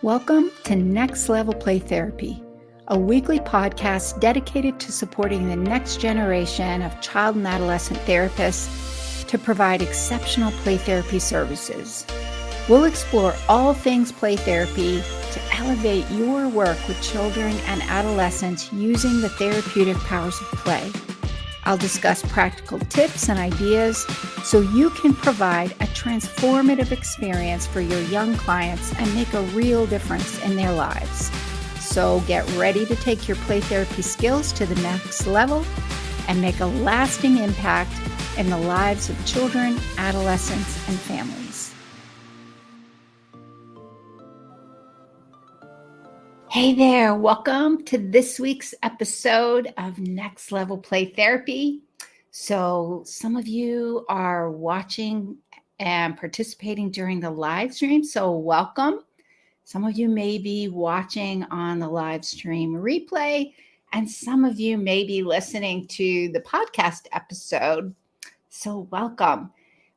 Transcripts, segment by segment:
Welcome to Next Level Play Therapy, a weekly podcast dedicated to supporting the next generation of child and adolescent therapists to provide exceptional play therapy services. We'll explore all things play therapy to elevate your work with children and adolescents using the therapeutic powers of play. I'll discuss practical tips and ideas so you can provide a transformative experience for your young clients and make a real difference in their lives. So get ready to take your play therapy skills to the next level and make a lasting impact in the lives of children, adolescents, and families. Hey there, welcome to this week's episode of Next Level Play Therapy. So some of you are watching and participating during the live stream, so welcome. Some of you may be watching on the live stream replay, and some of you may be listening to the podcast episode, so welcome.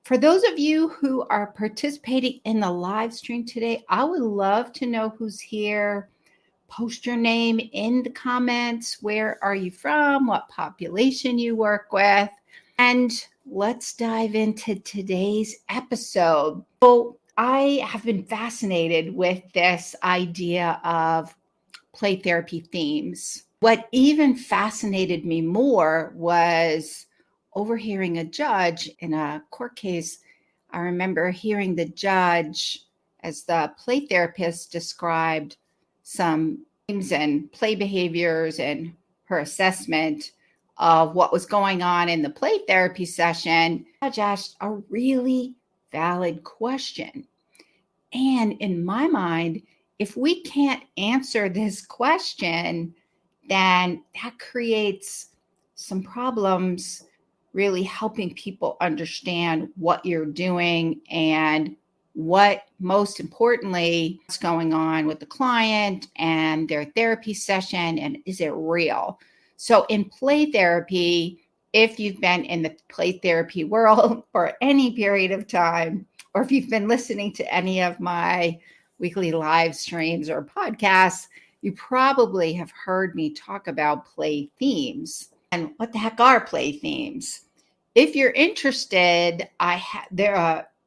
For those of you who are participating in the live stream today, I would love to know who's here. Post your name in the comments. Where are you from? What population you work with? And let's dive into today's episode. So I have been fascinated with this idea of play therapy themes. What even fascinated me more was overhearing a judge in a court case. I remember hearing the judge, as the play therapist, described some themes and play behaviors and her assessment of what was going on in the play therapy session. The judge asked a really valid question. And in my mind, if we can't answer this question, then that creates some problems really helping people understand what you're doing and what, most importantly, what's going on with the client and their therapy session, and is it real? So in play therapy, if you've been in the play therapy world for any period of time, or if you've been listening to any of my weekly live streams or podcasts, you probably have heard me talk about play themes. And what the heck are play themes? If you're interested, I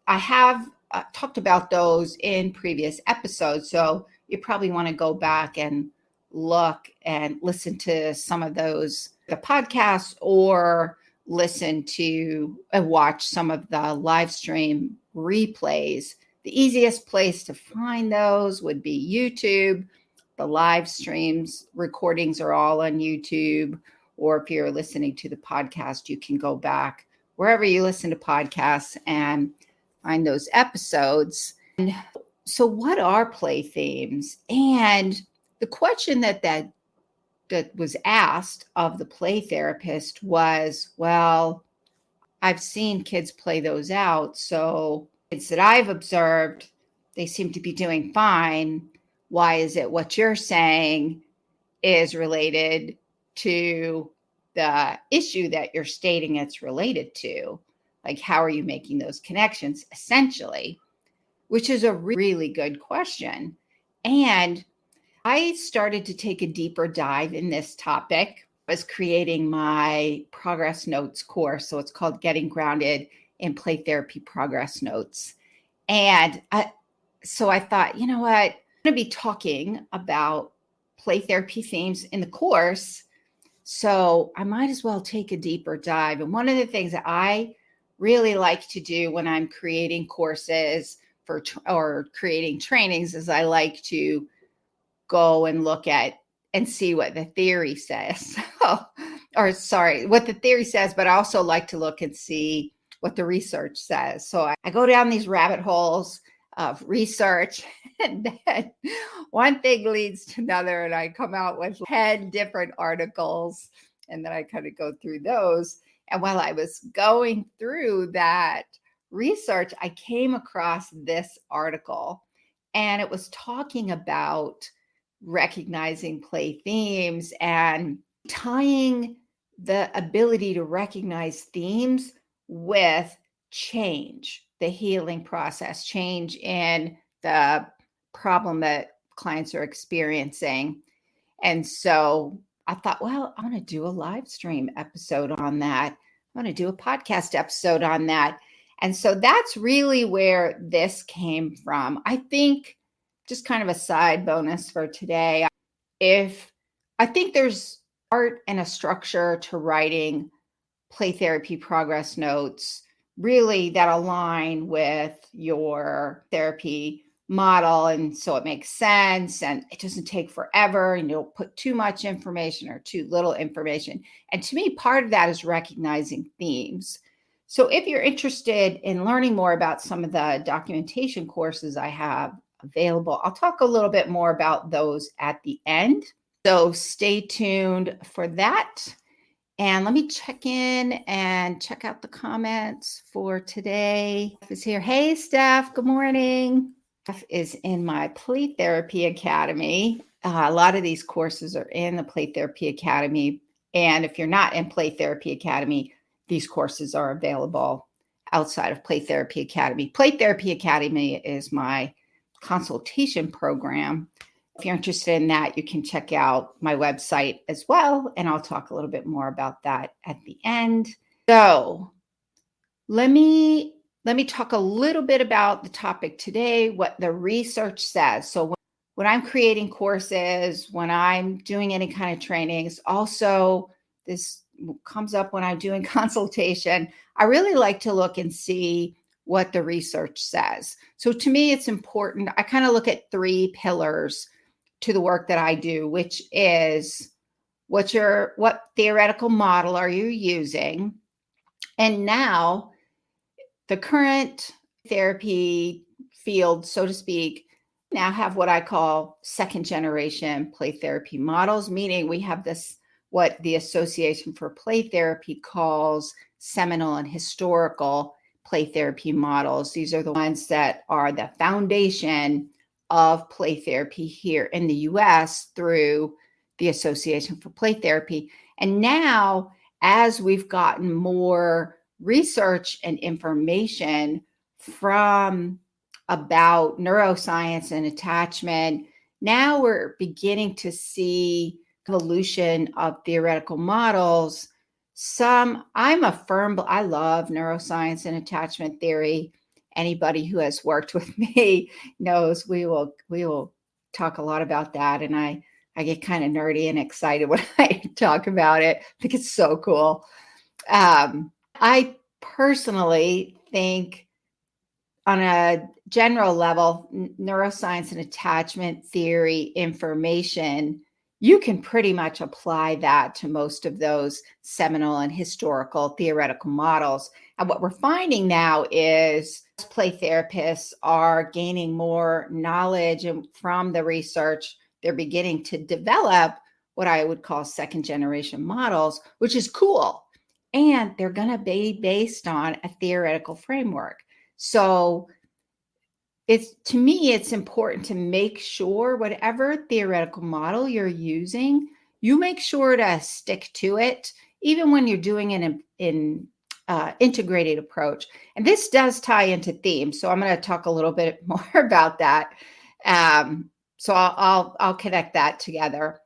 have talked about those in previous episodes. So you probably want to go back and look and listen to some of those, the podcasts, or listen to and watch some of the live stream replays. The easiest place to find those would be YouTube. The live streams recordings are all on YouTube. Or if you're listening to the podcast, you can go back wherever you listen to podcasts and find those episodes. And so what are play themes? And the question that was asked of the play therapist was, well, I've seen kids play those out. So kids that I've observed, they seem to be doing fine. Why is it what you're saying is related to the issue that you're stating it's related to? Like, how are you making those connections, essentially? Which is a really good question. And I started to take a deeper dive in this topic. I was creating my progress notes course. So it's called Getting Grounded in Play Therapy Progress Notes. And so I thought, you know what? I'm going to be talking about play therapy themes in the course. So I might as well take a deeper dive. And one of the things that I really like to do when I'm creating courses or creating trainings is I like to go and look at and see what the theory says. What the theory says, but I also like to look and see what the research says. So I go down these rabbit holes of research, and then one thing leads to another, and I come out with 10 different articles, and then I kind of go through those. And while I was going through that research, I came across this article, and it was talking about recognizing play themes and tying the ability to recognize themes with change, the healing process, change in the problem that clients are experiencing. And so I thought, well, I want to do a live stream episode on that. I want to do a podcast episode on that. And so that's really where this came from. I think, just kind of a side bonus for today, if I think there's art and a structure to writing play therapy progress notes, really that align with your therapy model. And so it makes sense and it doesn't take forever and you don't put too much information or too little information. And to me, part of that is recognizing themes. So if you're interested in learning more about some of the documentation courses I have available, I'll talk a little bit more about those at the end. So stay tuned for that. And let me check in and check out the comments for today. Steph is here. Hey, Steph, good morning. Steph is in my Play Therapy Academy. A lot of these courses are in the Play Therapy Academy. And if you're not in Play Therapy Academy, these courses are available outside of Play Therapy Academy. Play Therapy Academy is my consultation program. If you're interested in that, you can check out my website as well, and I'll talk a little bit more about that at the end. So let me talk a little bit about the topic today, what the research says. So when I'm creating courses, when I'm doing any kind of trainings, also this comes up when I'm doing consultation, I really like to look and see what the research says. So to me, it's important. I kind of look at 3 pillars to the work that I do, which is what theoretical model are you using? And now the current therapy field, so to speak, now have what I call second generation play therapy models, meaning we have this, what the Association for Play Therapy calls seminal and historical play therapy models. These are the ones that are the foundation of play therapy here in the US through the Association for Play Therapy. And now, as we've gotten more research and information from about neuroscience and attachment, now we're beginning to see evolution of theoretical models. I love neuroscience and attachment theory. Anybody who has worked with me knows we will talk a lot about that. And I get kind of nerdy and excited when I talk about it. I think it's so cool. I personally think on a general level, neuroscience and attachment theory information, you can pretty much apply that to most of those seminal and historical theoretical models. And what we're finding now is play therapists are gaining more knowledge, and from the research, they're beginning to develop what I would call second generation models, which is cool. And they're going to be based on a theoretical framework. So to me, it's important to make sure whatever theoretical model you're using, you make sure to stick to it, even when you're doing an integrated approach. And this does tie into themes. So I'm going to talk a little bit more about that. So I'll connect that together.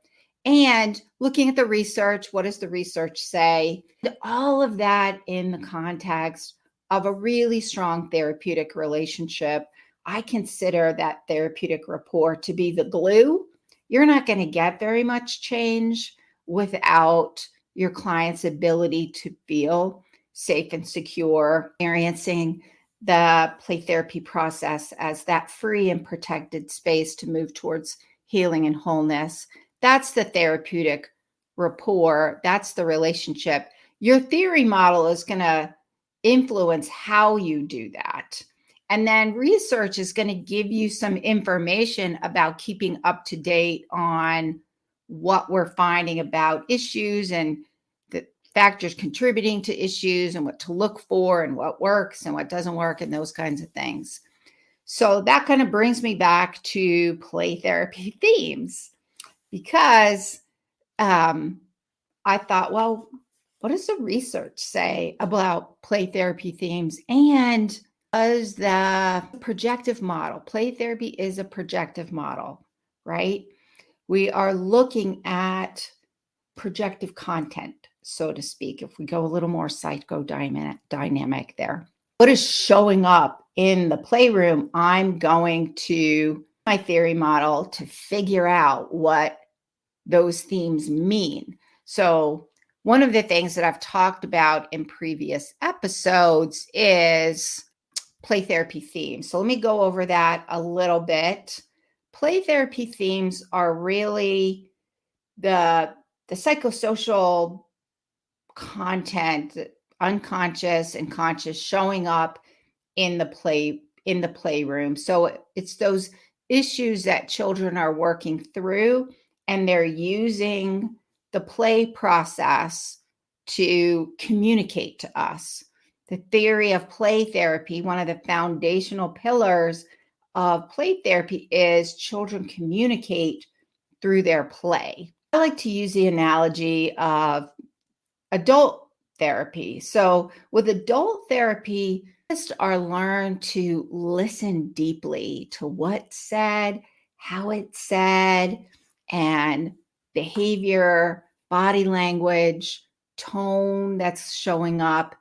And looking at the research, what does the research say? All of that in the context of a really strong therapeutic relationship. I consider that therapeutic rapport to be the glue. You're not going to get very much change without your client's ability to feel safe and secure, experiencing the play therapy process as that free and protected space to move towards healing and wholeness. That's the therapeutic rapport. That's the relationship. Your theory model is going to influence how you do that. And then research is going to give you some information about keeping up to date on what we're finding about issues and the factors contributing to issues and what to look for and what works and what doesn't work and those kinds of things. So that kind of brings me back to play therapy themes, because I thought, well, what does the research say about play therapy themes? And does the projective model, play therapy is a projective model. right? We are looking at projective content, so to speak, if we go a little more psychodynamic there. What is showing up in the playroom? I'm going to my theory model to figure out what those themes mean. So one of the things that I've talked about in previous episodes is play therapy themes. So let me go over that a little bit. Play therapy themes are really the psychosocial content, unconscious and conscious, showing up in the playroom. So it's those issues that children are working through, and they're using the play process to communicate to us. The theory of play therapy, one of the foundational pillars of play therapy, is children communicate through their play. I like to use the analogy of adult therapy. So with adult therapy, just are learned to listen deeply to what's said, how it's said, and behavior, body language, tone that's showing up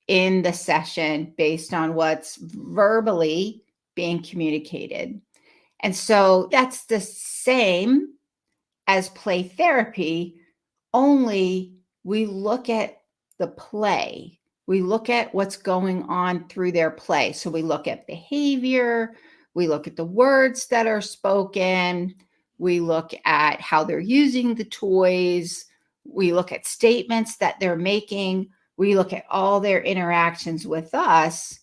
in the session based on what's verbally being communicated. And so that's the same as play therapy, only we look at the play. We look at what's going on through their play. So we look at behavior, we look at the words that are spoken, we look at how they're using the toys, we look at statements that they're making, we look at all their interactions with us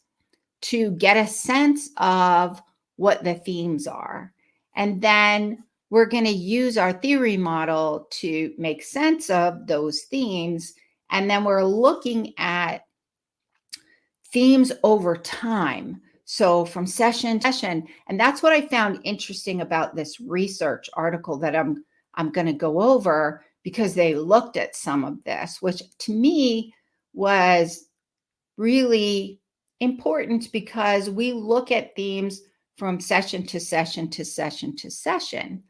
to get a sense of what the themes are. And then we're going to use our theory model to make sense of those themes. And then we're looking at themes over time. So from session to session. And that's what I found interesting about this research article that I'm going to go over, because they looked at some of this, which to me was really important, because we look at themes from session to session to session to session.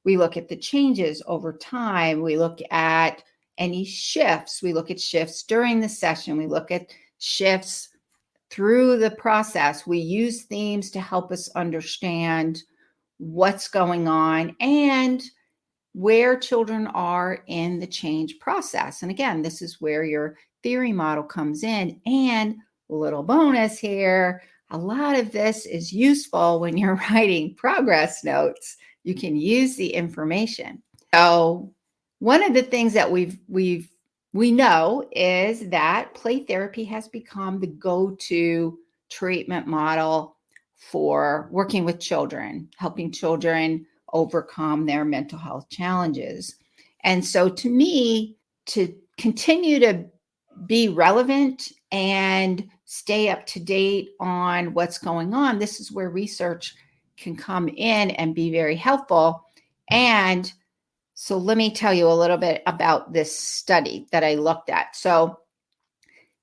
We look at the changes over time. We look at any shifts. We look at shifts during the session. We look at shifts through the process. We use themes to help us understand what's going on and where children are in the change process. And again, this is where your theory model comes in. And a little bonus here, a lot of this is useful when you're writing progress notes. You can use the information. So one of the things that we know is that play therapy has become the go-to treatment model for working with children, helping children overcome their mental health challenges. And so to me, to continue to be relevant and stay up to date on what's going on, this is where research can come in and be very helpful. And so let me tell you a little bit about this study that I looked at. So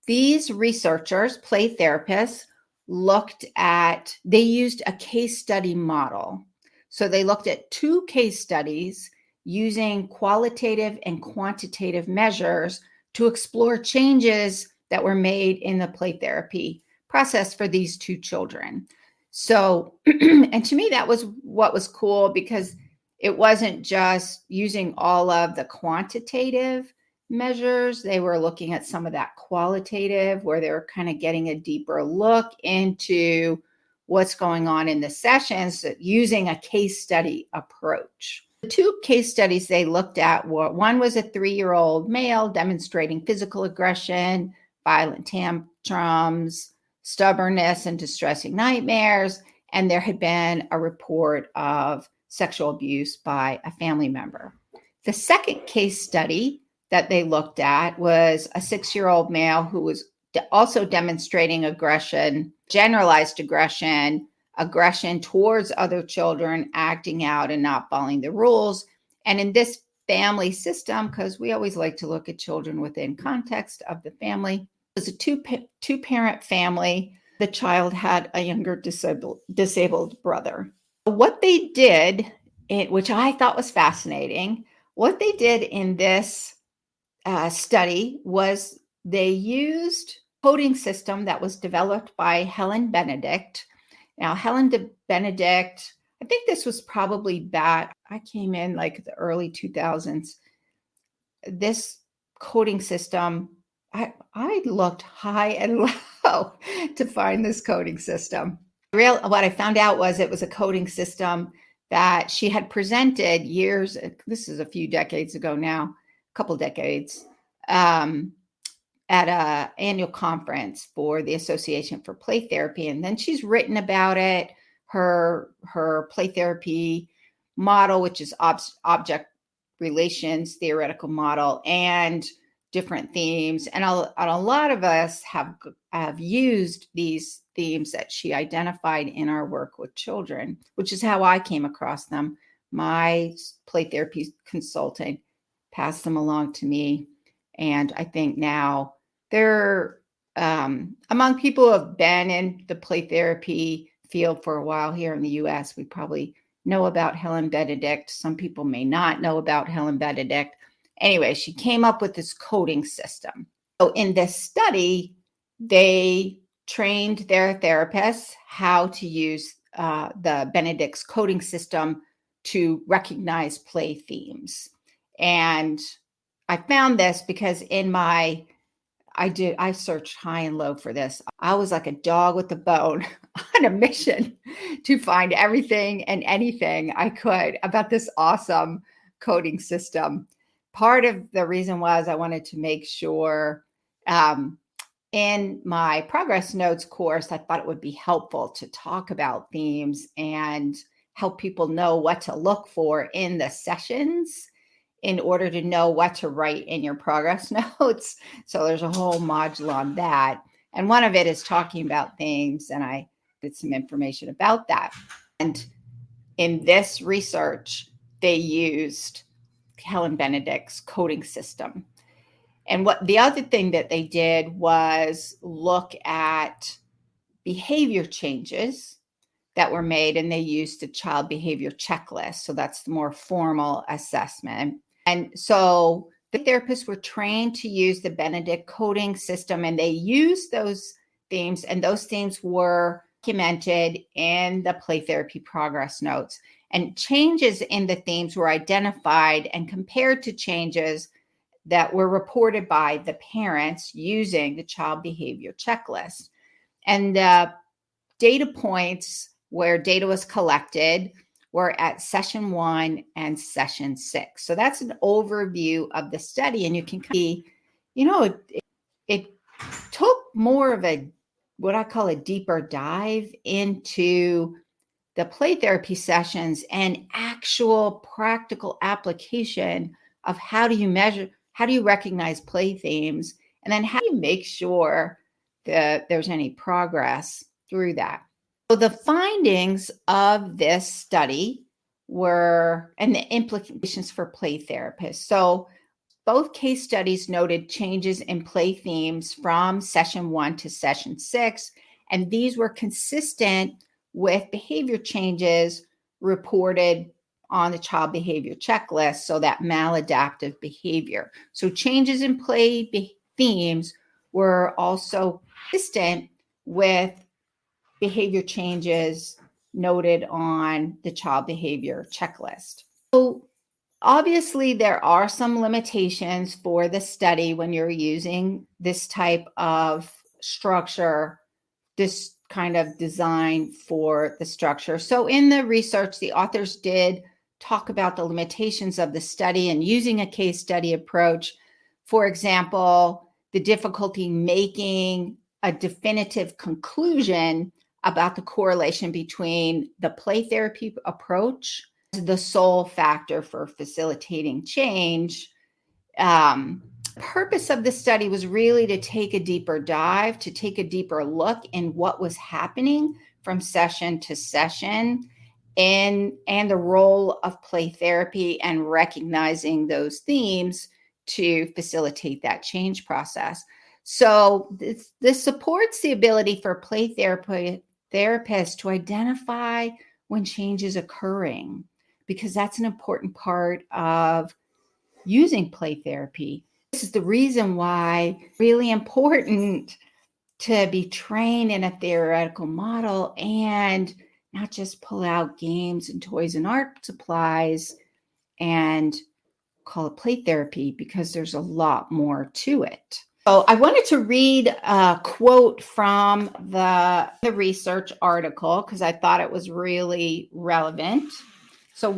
these researchers, play therapists, they used a case study model. So they looked at 2 case studies using qualitative and quantitative measures to explore changes that were made in the play therapy process for these 2 children. So, and to me, that was what was cool, because it wasn't just using all of the quantitative measures. They were looking at some of that qualitative, where they were kind of getting a deeper look into what's going on in the sessions using a case study approach. The 2 case studies they looked at were, one was a 3-year-old male demonstrating physical aggression, violent tantrums, stubbornness, and distressing nightmares. And there had been a report of sexual abuse by a family member. The second case study that they looked at was a 6-year-old male who was also demonstrating aggression, generalized aggression towards other children, acting out and not following the rules. And in this family system, because we always like to look at children within context of the family, it was a two-parent family. The child had a younger disabled brother. What they did which I thought was fascinating. What they did in this study was they used a coding system that was developed by Helen Benedict. Now, Benedict, I think this was probably back, I came in like the early 2000s. This coding system, I looked high and low to find this coding system. What I found out was it was a coding system that she had presented years, this is a few decades ago now, a couple decades, at an annual conference for the Association for Play Therapy. And then she's written about it, her play therapy model, which is object relations theoretical model, and different themes. And a lot of us have used these themes that she identified in our work with children, which is how I came across them. My play therapy consultant passed them along to me. And I think now they're among people who have been in the play therapy field for a while here in the US. We probably know about Helen Benedict. Some people may not know about Helen Benedict. Anyway, she came up with this coding system. So in this study, they trained their therapists how to use the Benedict's coding system to recognize play themes. And I found this because I searched high and low for this. I was like a dog with a bone on a mission to find everything and anything I could about this awesome coding system. Part of the reason was I wanted to make sure in my progress notes course, I thought it would be helpful to talk about themes and help people know what to look for in the sessions in order to know what to write in your progress notes. So there's a whole module on that. And one of it is talking about themes, and I did some information about that. And in this research, they used Helen Benedict's coding system. And what the other thing that they did was look at behavior changes that were made, and they used the child behavior checklist. So that's the more formal assessment. And so the therapists were trained to use the Benedict coding system, and they used those themes, and those themes were documented in the play therapy progress notes. And changes in the themes were identified and compared to changes that were reported by the parents using the child behavior checklist. And the data points where data was collected were at session 1 and session 6. So that's an overview of the study. And you can see, it took more of what I call a deeper dive into the play therapy sessions and actual practical application of how do you recognize play themes, and then how do you make sure that there's any progress through that. So the findings of this study and the implications for play therapists. So both case studies noted changes in play themes from session 1 to session 6, and these were consistent with behavior changes reported on the child behavior checklist, so that maladaptive behavior. So changes in play themes were also consistent with behavior changes noted on the child behavior checklist. So obviously, there are some limitations for the study when you're using this type of structure, this kind of design for the structure. So in the research, the authors did talk about the limitations of the study and using a case study approach. For example, the difficulty making a definitive conclusion about the correlation between the play therapy approach, the sole factor for facilitating change. Purpose of the study was really to take a deeper dive, to take a deeper look in what was happening from session to session, and the role of play therapy and recognizing those themes to facilitate that change process. So this supports the ability for play therapists to identify when change is occurring, because that's an important part of using play therapy. This is the reason why it's really important to be trained in a theoretical model and not just pull out games and toys and art supplies and call it play therapy, because there's a lot more to it. So I wanted to read a quote from the research article because I thought it was really relevant. So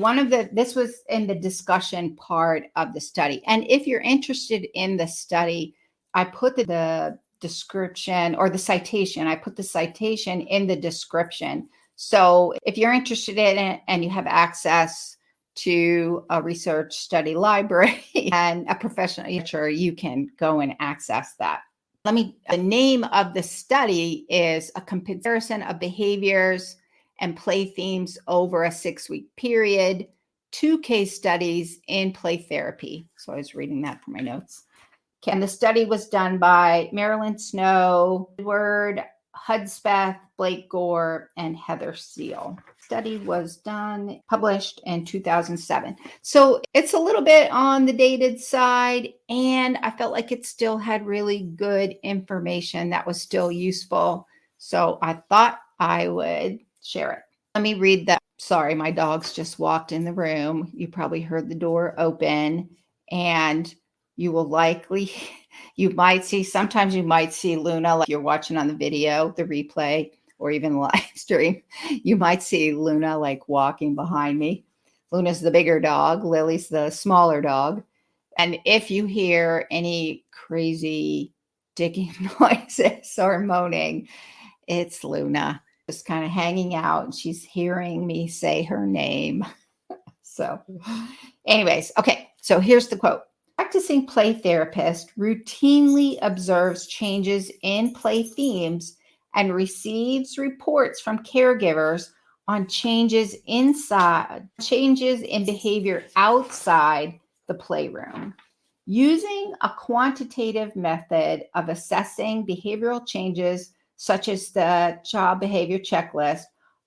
this was in the discussion part of the study. And if you're interested in the study, I put the description or the citation. I put the citation in the description. So if you're interested in it and you have access to a research study library and a professional literature, you can go and access that. The name of the study is A Comparison of Behaviors and Play Themes Over a 6-Week Period, 2 case studies in play therapy. So I was reading that for my notes. Okay. And the study was done by Marilyn Snow, Edward Hudspeth, Blake Gore, and Heather Seal. Study was published in 2007. So it's a little bit on the dated side, and I felt like it still had really good information that was still useful. So I thought I would share it. Let me read that. Sorry, my dogs just walked in the room. You probably heard the door open, and sometimes you might see Luna, like you're watching on the video, the replay, or even live stream. You might see Luna like walking behind me. Luna's the bigger dog. Lily's the smaller dog. And if you hear any crazy digging noises or moaning, it's Luna just kind of hanging out, and she's hearing me say her name. So anyways, okay, so here's the quote. Practicing play therapist routinely observes changes in play themes and receives reports from caregivers on changes in behavior outside the playroom. Using a quantitative method of assessing behavioral changes, such as the child behavior checklist,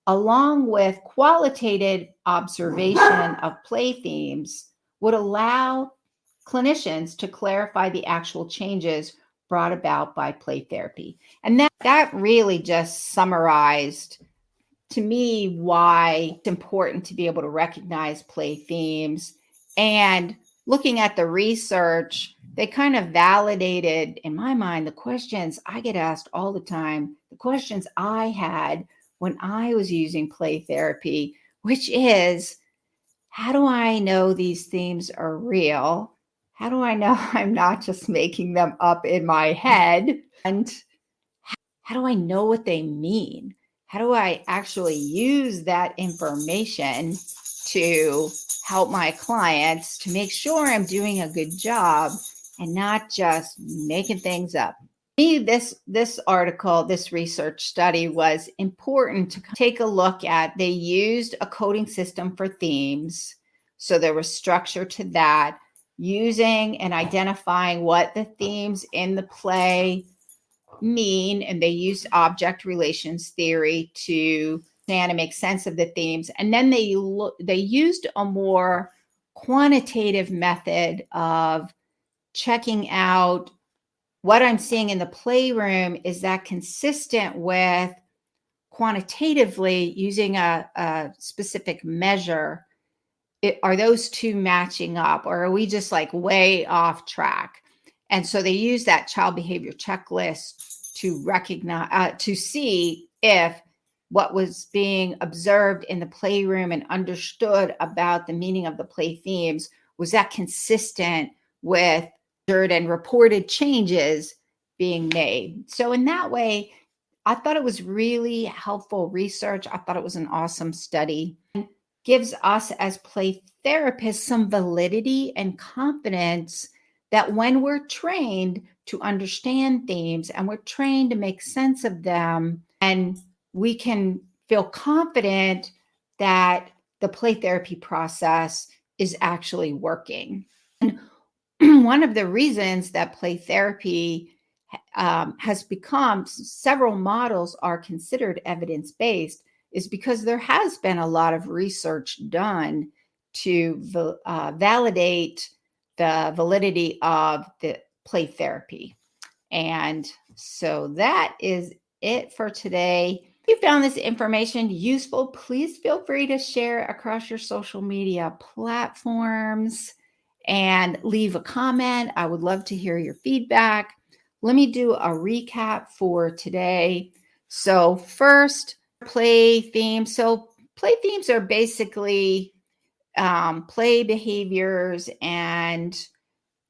along with qualitative observation of play themes, would allow clinicians to clarify the actual changes brought about by play therapy. And that really just summarized to me why it's important to be able to recognize play themes. And looking at the research, they kind of validated, in my mind, the questions I get asked all the time, the questions I had when I was using play therapy, which is, how do I know these themes are real? How do I know I'm not just making them up in my head? And how do I know what they mean? How do I actually use that information to help my clients to make sure I'm doing a good job and not just making things up? To me, this article, this research study was important to take a look at. They used a coding system for themes. So there was structure to that, using and identifying what the themes in the play mean, and they used object relations theory to understand and make sense of the themes. And then they used a more quantitative method of checking out what I'm seeing in the playroom. Is that consistent with quantitatively using a specific measure? Are those two matching up, or are we just like way off track? And so they use that child behavior checklist to recognize, to see if what was being observed in the playroom and understood about the meaning of the play themes, was that consistent with and reported changes being made. So in that way, I thought it was really helpful research. I thought it was an awesome study. And gives us as play therapists some validity and confidence that when we're trained to understand themes and we're trained to make sense of them, and we can feel confident that the play therapy process is actually working. And one of the reasons that play therapy has become, several models are considered evidence-based, is because there has been a lot of research done to validate the validity of the play therapy. And so that is it for today. If you found this information useful, please feel free to share across your social media platforms and leave a comment. I would love to hear your feedback. Let me do a recap for today. So first, play themes. So play themes are basically play behaviors and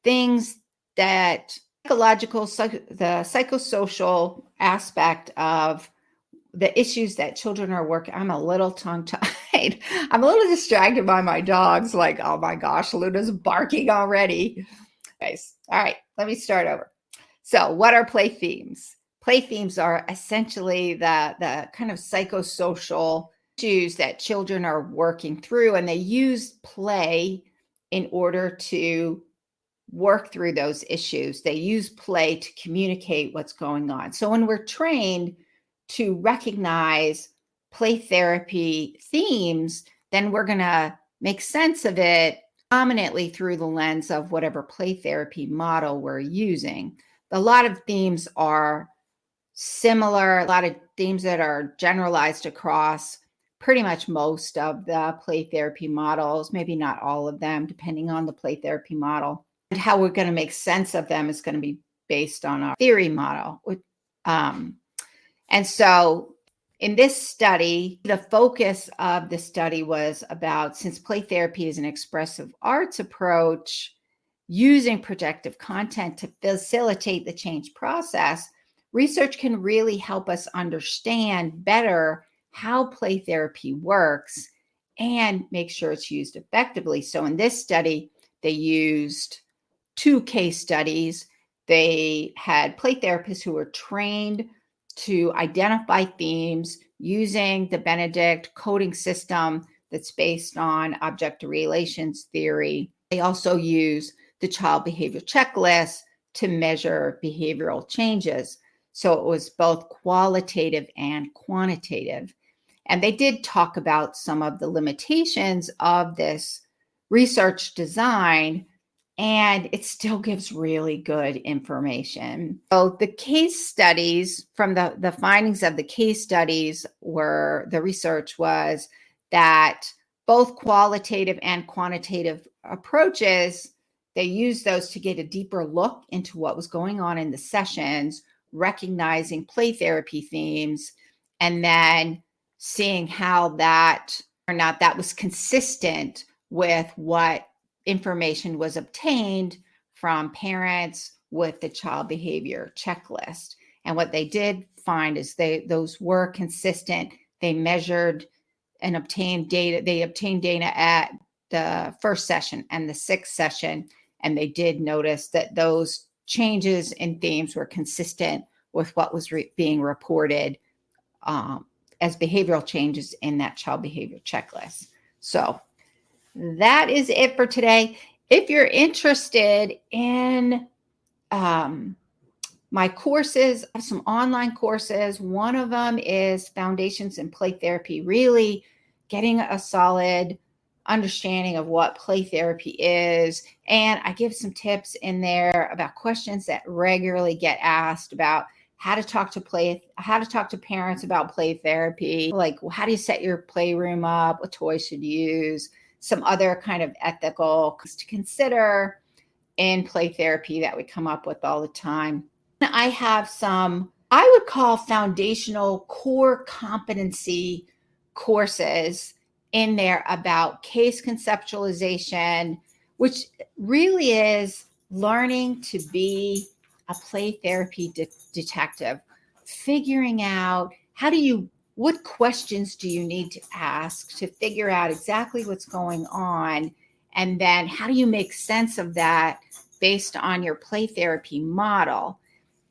things that the psychosocial aspect of the issues that children are working. I'm a little tongue-tied. I'm a little distracted by my dogs. Like, oh my gosh, Luna's barking already. Guys, all right, let me start over. So what are play themes? Play themes are essentially the kind of psychosocial issues that children are working through, and they use play in order to work through those issues. They use play to communicate what's going on. So when we're trained to recognize play therapy themes, then we're going to make sense of it prominently through the lens of whatever play therapy model we're using. A lot of themes are similar, a lot of themes that are generalized across pretty much most of the play therapy models, maybe not all of them, depending on the play therapy model. And how we're going to make sense of them is going to be based on our theory model. And so in this study, the focus of the study was about, since play therapy is an expressive arts approach, using projective content to facilitate the change process, research can really help us understand better how play therapy works and make sure it's used effectively. So in this study, they used 2 case studies. They had play therapists who were trained to identify themes using the Benedict coding system that's based on object relations theory. They also use the child behavior checklist to measure behavioral changes. So it was both qualitative and quantitative. And they did talk about some of the limitations of this research design, and it still gives really good information. So the case studies, from the findings of the case studies, were the research was that both qualitative and quantitative approaches, they used those to get a deeper look into what was going on in the sessions, recognizing play therapy themes, and then seeing how that or not that was consistent with what information was obtained from parents with the child behavior checklist. And what they did find is those were consistent. They measured and obtained data. They obtained data at the first session and the 6th session, and they did notice that those changes in themes were consistent with what was being reported as behavioral changes in that child behavior checklist. So that is it for today. If you're interested in my courses, I have some online courses. One of them is Foundations in Play Therapy, really getting a solid understanding of what play therapy is. And I give some tips in there about questions that regularly get asked about how to talk to parents about play therapy, like how do you set your playroom up, what toys should you use, some other kind of ethical to consider in play therapy that we come up with all the time. I have some, I would call foundational core competency courses in there about case conceptualization, which really is learning to be a play therapy detective, figuring out what questions do you need to ask to figure out exactly what's going on, and then how do you make sense of that based on your play therapy model.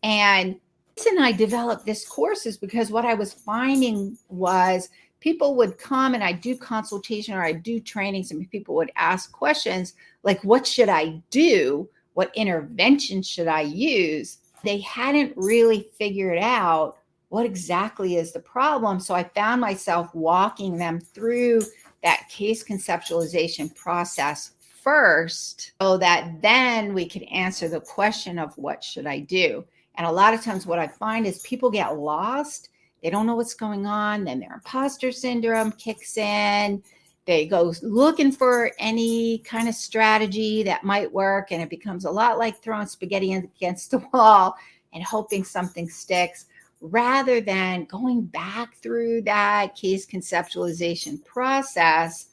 And the reason I developed this course is because what I was finding was people would come and I do consultation or I do trainings, and people would ask questions like, what should I do? What intervention should I use? They hadn't really figured out what exactly is the problem. So I found myself walking them through that case conceptualization process first so that then we can answer the question of what should I do? And a lot of times what I find is people get lost. They don't know what's going on. Then their imposter syndrome kicks in. They go looking for any kind of strategy that might work. And it becomes a lot like throwing spaghetti against the wall and hoping something sticks, rather than going back through that case conceptualization process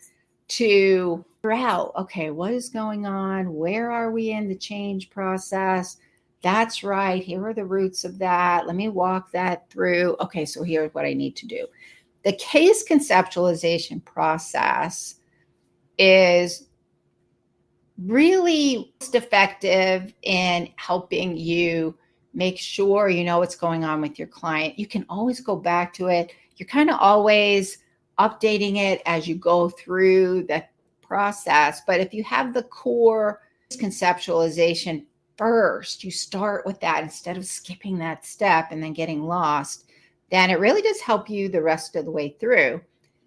to figure out, okay, what is going on? Where are we in the change process? That's right. Here are the roots of that. Let me walk that through. Okay, so here's what I need to do. The case conceptualization process is really most effective in helping you make sure you know what's going on with your client. You can always go back to it. You're kind of always updating it as you go through the process. But if you have the core conceptualization first, you start with that instead of skipping that step and then getting lost, then it really does help you the rest of the way through.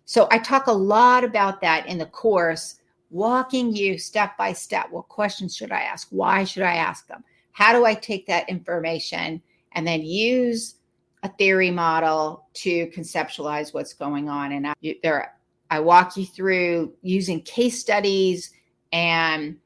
So I talk a lot about that in the course, walking you step by step. What questions should I ask? Why should I ask them? How do I take that information and then use a theory model to conceptualize what's going on? And I walk you through using case studies and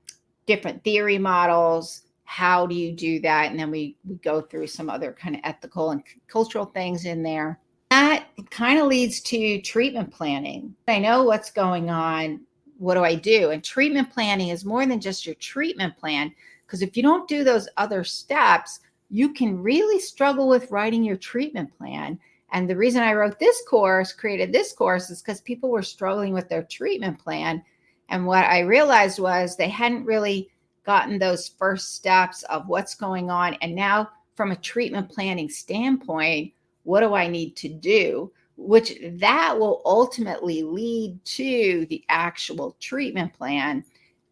different theory models. How do you do that? And then we go through some other kind of ethical and cultural things in there. That kind of leads to treatment planning. I know what's going on. What do I do? And treatment planning is more than just your treatment plan, because if you don't do those other steps, you can really struggle with writing your treatment plan. And the reason I created this course, is because people were struggling with their treatment plan. And what I realized was they hadn't really gotten those first steps of what's going on. And now from a treatment planning standpoint, what do I need to do? Which that will ultimately lead to the actual treatment plan,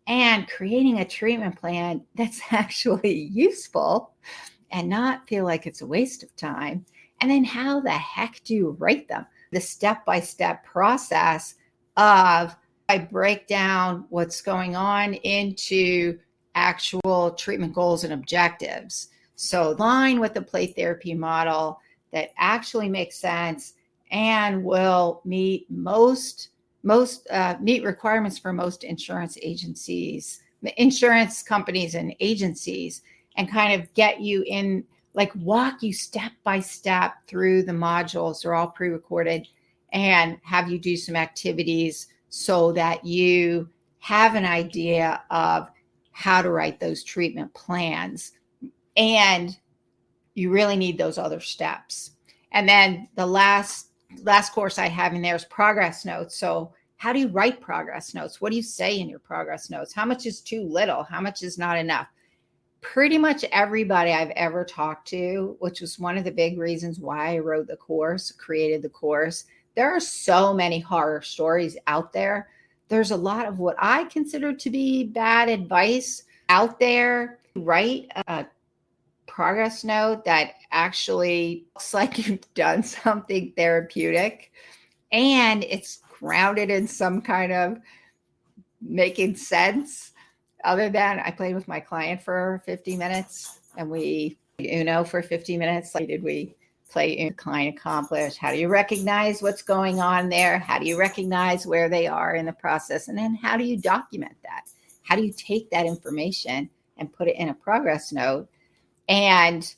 and creating a treatment plan that's actually useful and not feel like it's a waste of time. And then how the heck do you write them? The step-by-step process of, I break down what's going on into actual treatment goals and objectives. So align with the play therapy model that actually makes sense and will meet meet requirements for most insurance companies and agencies, and kind of get you in, like walk you step by step through the modules. They're all pre-recorded, and have you do some activities so that you have an idea of how to write those treatment plans. And you really need those other steps. And then the last course I have in there is progress notes. So how do you write progress notes? What do you say in your progress notes? How much is too little? How much is not enough? Pretty much everybody I've ever talked to, which was one of the big reasons why I wrote the course, created the course. There are so many horror stories out there. There's a lot of what I consider to be bad advice out there. Write a progress note that actually looks like you've done something therapeutic, and it's grounded in some kind of making sense, other than I played with my client for 50 minutes and we for 50 minutes. Like, did we play client accomplish? How do you recognize what's going on there? How do you recognize where they are in the process? And then how do you document that? How do you take that information and put it in a progress note and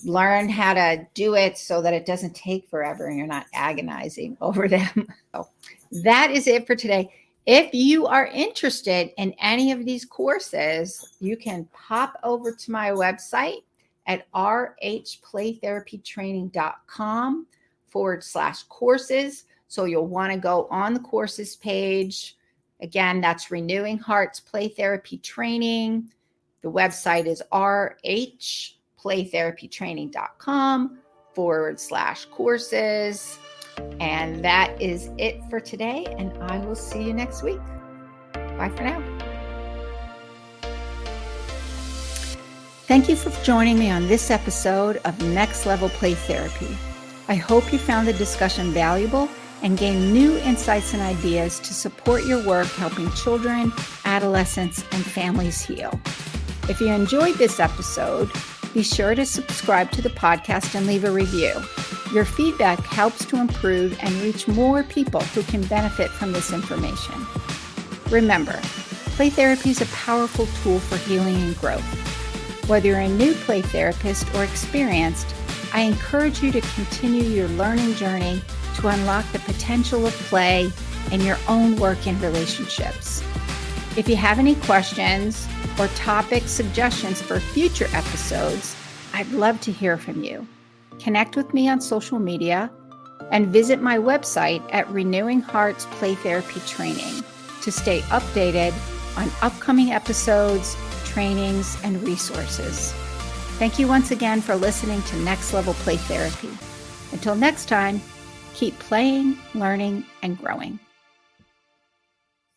learn how to do it so that it doesn't take forever and you're not agonizing over them? So that is it for today. If you are interested in any of these courses, you can pop over to my website at rhplaytherapytraining.com/courses. So you'll want to go on the courses page. Again, that's Renewing Hearts Play Therapy Training. The website is rhplaytherapytraining.com/courses. And that is it for today. And I will see you next week. Bye for now. Thank you for joining me on this episode of Next Level Play Therapy. I hope you found the discussion valuable and gain new insights and ideas to support your work helping children, adolescents, and families heal. If you enjoyed this episode, be sure to subscribe to the podcast and leave a review. Your feedback helps to improve and reach more people who can benefit from this information. Remember, play therapy is a powerful tool for healing and growth. Whether you're a new play therapist or experienced, I encourage you to continue your learning journey to unlock the potential of play in your own work and relationships. If you have any questions or topic suggestions for future episodes, I'd love to hear from you. Connect with me on social media and visit my website at Renewing Hearts Play Therapy Training to stay updated on upcoming episodes, trainings, and resources. Thank you once again for listening to Next Level Play Therapy. Until next time, keep playing, learning, and growing.